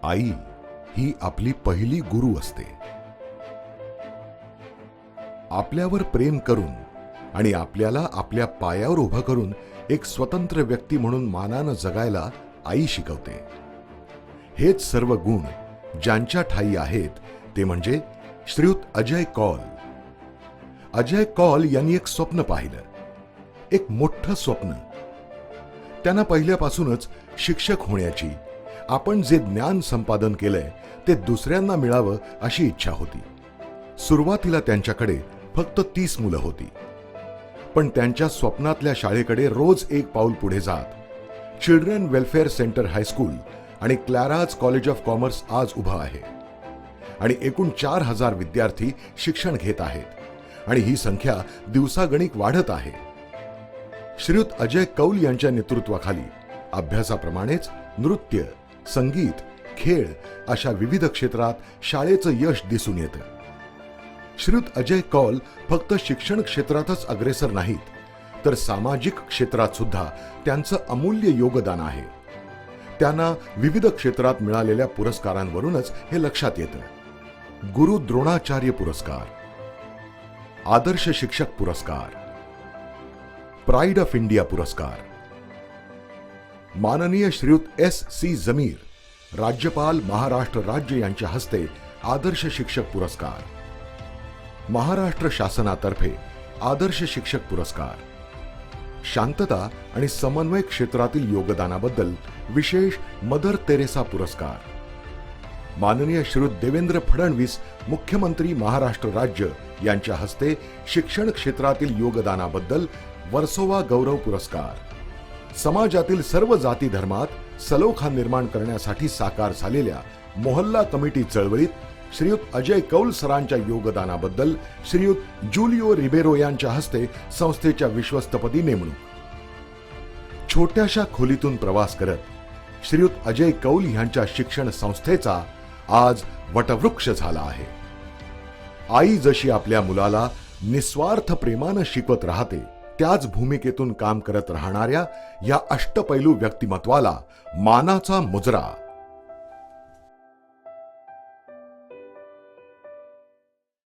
आई ही आपली पहिली गुरु असते. आपल्यावर प्रेम करून आणि आपल्याला आपल्या पायावर उभं करून एक स्वतंत्र व्यक्ती म्हणून मानानं जगायला आई शिकवते. हेच सर्व गुण ज्यांच्या ठायी आहेत ते म्हणजे श्रीयुत अजय कौल. अजय कौल यांनी एक स्वप्न पाहिलं, एक मोठं स्वप्न. त्यांना पहिल्यापासूनच शिक्षक होण्याची, आपण जे ज्ञान संपादन केलंय ते दुसऱ्यांना मिळावं अशी इच्छा होती. सुरुवातीला त्यांच्याकडे फक्त 30 मुलं होती, पण त्यांच्या स्वप्नातल्या शाळेकडे रोज एक पाऊल पुढे जात चिल्ड्रन वेलफेअर सेंटर हायस्कूल आणि क्लॅराज कॉलेज ऑफ कॉमर्स आज उभं आहे आणि एकूण 4000 विद्यार्थी शिक्षण घेत आहेत आणि ही संख्या दिवसागणिक वाढत आहे. श्रीयुत अजय कौल यांच्या नेतृत्वाखाली अभ्यासाप्रमाणेच नृत्य, संगीत, खेळ अशा विविध क्षेत्रात शाळेचं यश दिसून येतं. श्रीयुत अजय कौल फक्त शिक्षण क्षेत्रातच अग्रेसर नाहीत, तर सामाजिक क्षेत्रात सुद्धा त्यांचं अमूल्य योगदान आहे. त्यांना विविध क्षेत्रात मिळालेल्या पुरस्कारांवरूनच हे लक्षात येतं. गुरु द्रोणाचार्य पुरस्कार, आदर्श शिक्षक पुरस्कार, प्राइड ऑफ इंडिया पुरस्कार, माननीय श्रीयुत S.C. जमीर, राज्यपाल महाराष्ट्र राज्य यांच्या हस्ते आदर्श शिक्षक पुरस्कार, महाराष्ट्र शासनातर्फे आदर्श शिक्षक पुरस्कार, शांतता आणि समन्वय क्षेत्रातील योगदानाबद्दल विशेष मदर तेरेसा पुरस्कार, माननीय श्रीयुत देवेंद्र फडणवीस मुख्यमंत्री महाराष्ट्र राज्य यांच्या हस्ते शिक्षण क्षेत्रातील योगदानाबद्दल वर्सोवा गौरव पुरस्कार, समाजातील सर्व जाती धर्मात सलोखा निर्माण करण्यासाठी साकार झालेल्या मोहल्ला कमिटी चळवळीत श्रीयुत अजय कौल सरांच्या योगदानाबद्दल श्रीयुत जुलिओ रिबेरो यांच्या हस्ते संस्थेच्या विश्वस्तपदी नेमणूक. छोट्याशा खोलीतून प्रवास करत श्रीयुत अजय कौल यांच्या शिक्षण संस्थेचा आज वटवृक्ष झाला आहे. आई जशी आपल्या मुलाला निस्वार्थ प्रेमानं शिकवत राहते, त्याच भूमिकेतून काम करत राहणाऱ्या या अष्टपैलू व्यक्तिमत्वाला मानाचा मुजरा